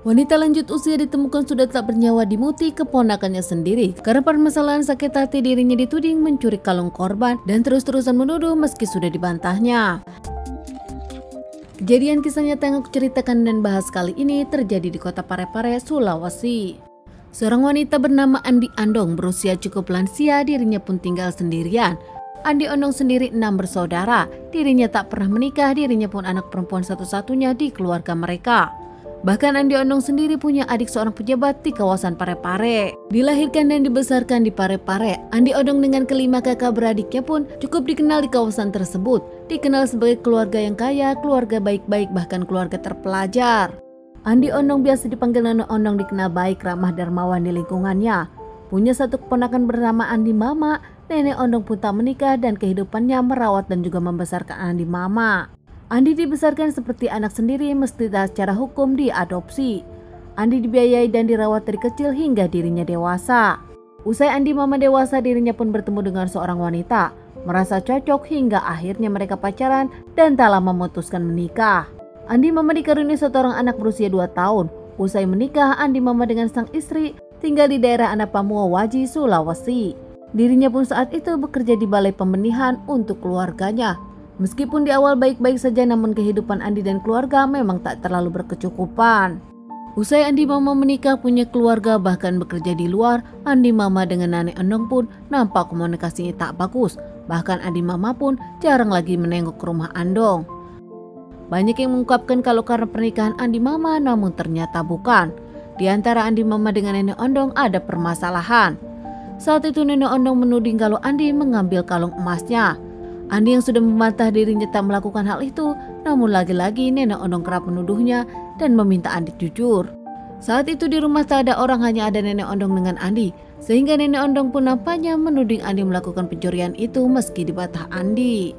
Wanita lanjut usia ditemukan sudah tak bernyawa di Muti, keponakannya sendiri. Karena permasalahan sakit hati, dirinya dituding mencuri kalung korban dan terus-terusan menuduh meski sudah dibantahnya. Kejadian kisah nyata yang aku ceritakan dan bahas kali ini terjadi di kota Parepare, Sulawesi. Seorang wanita bernama Andi Andong berusia cukup lansia, dirinya pun tinggal sendirian. Andi Andong sendiri 6 bersaudara, dirinya tak pernah menikah, dirinya pun anak perempuan satu-satunya di keluarga mereka. Bahkan Andi Andong sendiri punya adik seorang pejabat di kawasan Parepare. Dilahirkan dan dibesarkan di Parepare, Andi Andong dengan kelima kakak beradiknya pun cukup dikenal di kawasan tersebut. Dikenal sebagai keluarga yang kaya, keluarga baik-baik, bahkan keluarga terpelajar. Andi Andong biasa dipanggil Nenek Andong, dikenal baik, ramah, dermawan di lingkungannya. Punya satu keponakan bernama Andi Mama. Nenek Andong pun tak menikah dan kehidupannya merawat dan juga membesarkan Andi Mama. Andi dibesarkan seperti anak sendiri, mesti secara hukum diadopsi. Andi dibiayai dan dirawat dari kecil hingga dirinya dewasa. Usai Andi Mama dewasa, dirinya pun bertemu dengan seorang wanita. Merasa cocok hingga akhirnya mereka pacaran dan tak lama memutuskan menikah. Andi Mama dikaruniai seorang anak berusia 2 tahun. Usai menikah, Andi Mama dengan sang istri tinggal di daerah Anapamua Waji, Sulawesi. Dirinya pun saat itu bekerja di balai pembenihan untuk keluarganya. Meskipun di awal baik-baik saja, namun kehidupan Andi dan keluarga memang tak terlalu berkecukupan. Usai Andi Mama menikah, punya keluarga, bahkan bekerja di luar, Andi Mama dengan Nenek Andong pun nampak komunikasinya tak bagus. Bahkan Andi Mama pun jarang lagi menengok ke rumah Andong. Banyak yang mengungkapkan kalau karena pernikahan Andi Mama, namun ternyata bukan. Di antara Andi Mama dengan Nenek Andong ada permasalahan. Saat itu Nenek Andong menuding kalau Andi mengambil kalung emasnya. Andi yang sudah membantah dirinya tak melakukan hal itu, namun lagi-lagi Nenek Andong kerap menuduhnya dan meminta Andi jujur. Saat itu di rumah tak ada orang, hanya ada Nenek Andong dengan Andi, sehingga Nenek Andong pun nampaknya menuding Andi melakukan pencurian itu meski dibantah Andi.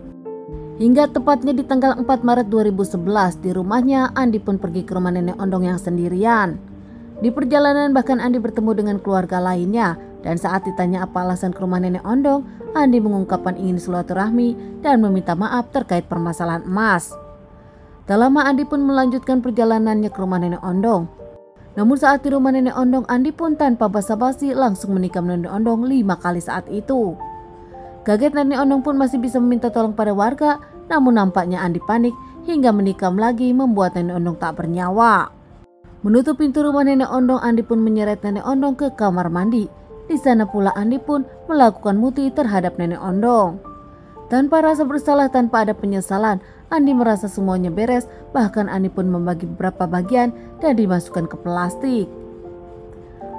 Hingga tepatnya di tanggal 4 Maret 2011 di rumahnya, Andi pun pergi ke rumah Nenek Andong yang sendirian. Di perjalanan bahkan Andi bertemu dengan keluarga lainnya. Dan saat ditanya apa alasan ke rumah Nenek Andong, Andi mengungkapkan ingin silaturahmi dan meminta maaf terkait permasalahan emas. Tak lama Andi pun melanjutkan perjalanannya ke rumah Nenek Andong. Namun saat di rumah Nenek Andong, Andi pun tanpa basa-basi langsung menikam Nenek Andong 5 kali saat itu. Kaget, Nenek Andong pun masih bisa meminta tolong pada warga, namun nampaknya Andi panik hingga menikam lagi, membuat Nenek Andong tak bernyawa. Menutup pintu rumah Nenek Andong, Andi pun menyeret Nenek Andong ke kamar mandi. Di sana pula Andi pun melakukan muti terhadap Nenek Andong. Tanpa rasa bersalah, tanpa ada penyesalan, Andi merasa semuanya beres. Bahkan Andi pun membagi beberapa bagian dan dimasukkan ke plastik.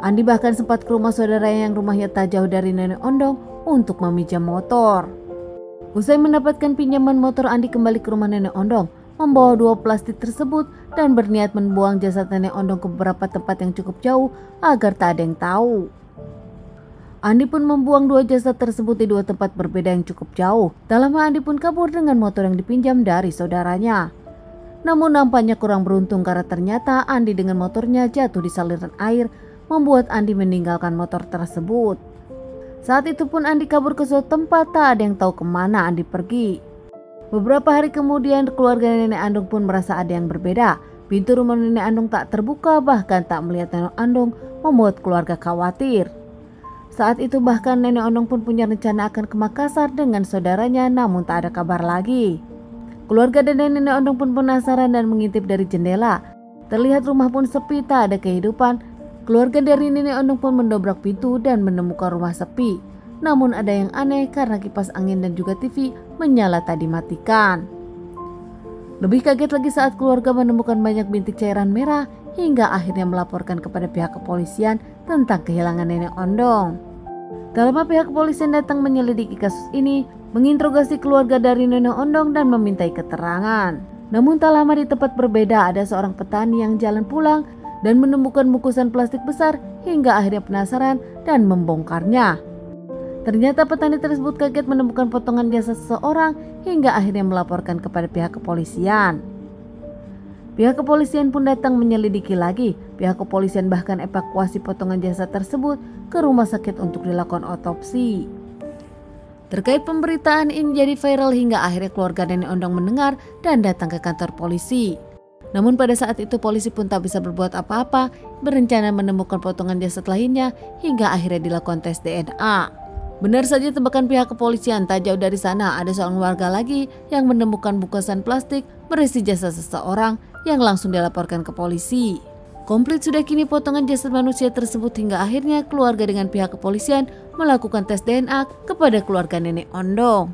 Andi bahkan sempat ke rumah saudara yang rumahnya tak jauh dari Nenek Andong untuk meminjam motor. Usai mendapatkan pinjaman motor, Andi kembali ke rumah Nenek Andong, membawa 2 plastik tersebut dan berniat membuang jasad Nenek Andong ke beberapa tempat yang cukup jauh agar tak ada yang tahu. Andi pun membuang 2 jasad tersebut di 2 tempat berbeda yang cukup jauh. Tak lama Andi pun kabur dengan motor yang dipinjam dari saudaranya. Namun nampaknya kurang beruntung karena ternyata Andi dengan motornya jatuh di saluran air, membuat Andi meninggalkan motor tersebut. Saat itu pun Andi kabur ke suatu tempat, tak ada yang tahu kemana Andi pergi. Beberapa hari kemudian keluarga Nenek Andong pun merasa ada yang berbeda. Pintu rumah Nenek Andong tak terbuka, bahkan tak melihat Nenek Andong, membuat keluarga khawatir. Saat itu bahkan Nenek Andong pun punya rencana akan ke Makassar dengan saudaranya, namun tak ada kabar lagi. Keluarga dan Nenek Andong pun penasaran dan mengintip dari jendela. Terlihat rumah pun sepi, tak ada kehidupan. Keluarga dari Nenek Andong pun mendobrak pintu dan menemukan rumah sepi. Namun ada yang aneh karena kipas angin dan juga TV menyala tak dimatikan. Lebih kaget lagi saat keluarga menemukan banyak bintik cairan merah hingga akhirnya melaporkan kepada pihak kepolisian tentang kehilangan Nenek Andong. Tak lama pihak kepolisian datang menyelidiki kasus ini, menginterogasi keluarga dari Nenek Andong dan memintai keterangan. Namun tak lama di tempat berbeda ada seorang petani yang jalan pulang dan menemukan bungkusan plastik besar hingga akhirnya penasaran dan membongkarnya. Ternyata petani tersebut kaget menemukan potongan jasad seseorang hingga akhirnya melaporkan kepada pihak kepolisian. Pihak kepolisian pun datang menyelidiki lagi. Pihak kepolisian bahkan evakuasi potongan jasad tersebut ke rumah sakit untuk dilakukan otopsi. Terkait pemberitaan ini jadi viral hingga akhirnya keluarga Nenek Andong mendengar dan datang ke kantor polisi. Namun pada saat itu polisi pun tak bisa berbuat apa-apa, berencana menemukan potongan jasad lainnya hingga akhirnya dilakukan tes DNA. Benar saja tebakan pihak kepolisian, tak jauh dari sana ada seorang warga lagi yang menemukan bungkusan plastik berisi jasad seseorang yang langsung dilaporkan ke polisi. Komplit sudah kini potongan jasad manusia tersebut hingga akhirnya keluarga dengan pihak kepolisian melakukan tes DNA kepada keluarga nenek Ondong.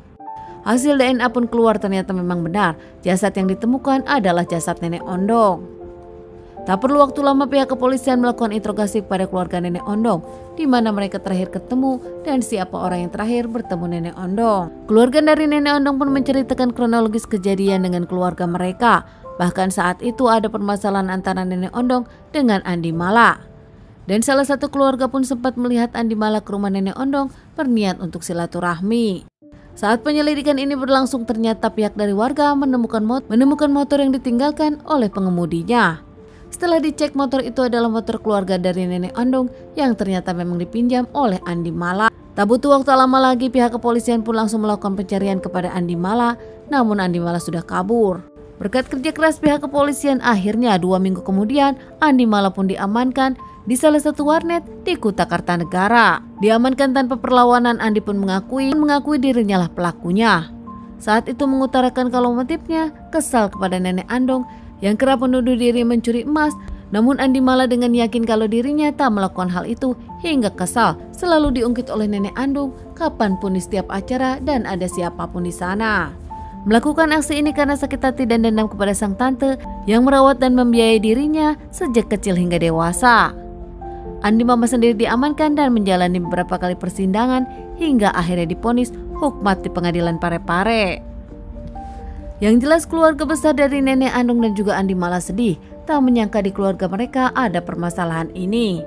Hasil DNA pun keluar, ternyata memang benar jasad yang ditemukan adalah jasad nenek Ondong. Tak perlu waktu lama pihak kepolisian melakukan interogasi kepada keluarga nenek Ondong, di mana mereka terakhir ketemu dan siapa orang yang terakhir bertemu nenek Ondong. Keluarga dari nenek Ondong pun menceritakan kronologis kejadian dengan keluarga mereka. Bahkan saat itu ada permasalahan antara nenek Ondong dengan Andi Mala. Dan salah satu keluarga pun sempat melihat Andi Mala ke rumah nenek Ondong berniat untuk silaturahmi. Saat penyelidikan ini berlangsung, ternyata pihak dari warga menemukan motor yang ditinggalkan oleh pengemudinya. Setelah dicek, motor itu adalah motor keluarga dari nenek Ondong yang ternyata memang dipinjam oleh Andi Mala. Tak butuh waktu lama lagi pihak kepolisian pun langsung melakukan pencarian kepada Andi Mala, namun Andi Mala sudah kabur. Berkat kerja keras pihak kepolisian, akhirnya 2 minggu kemudian Andi Mala pun diamankan di salah satu warnet di Kuta Kartanegara. Diamankan tanpa perlawanan, Andi pun mengakui dirinya lah pelakunya. Saat itu mengutarakan kalau motifnya kesal kepada nenek Ondong yang kerap menuduh diri mencuri emas. Namun Andi Mala dengan yakin kalau dirinya tak melakukan hal itu, hingga kesal selalu diungkit oleh nenek Ondong kapanpun di setiap acara dan ada siapapun di sana. Melakukan aksi ini karena sakit hati dan dendam kepada sang tante yang merawat dan membiayai dirinya sejak kecil hingga dewasa. Andi Mala sendiri diamankan dan menjalani beberapa kali persidangan hingga akhirnya divonis hukuman di pengadilan Parepare. Yang jelas keluarga besar dari nenek Ondong dan juga Andi Mala sedih, tak menyangka di keluarga mereka ada permasalahan ini.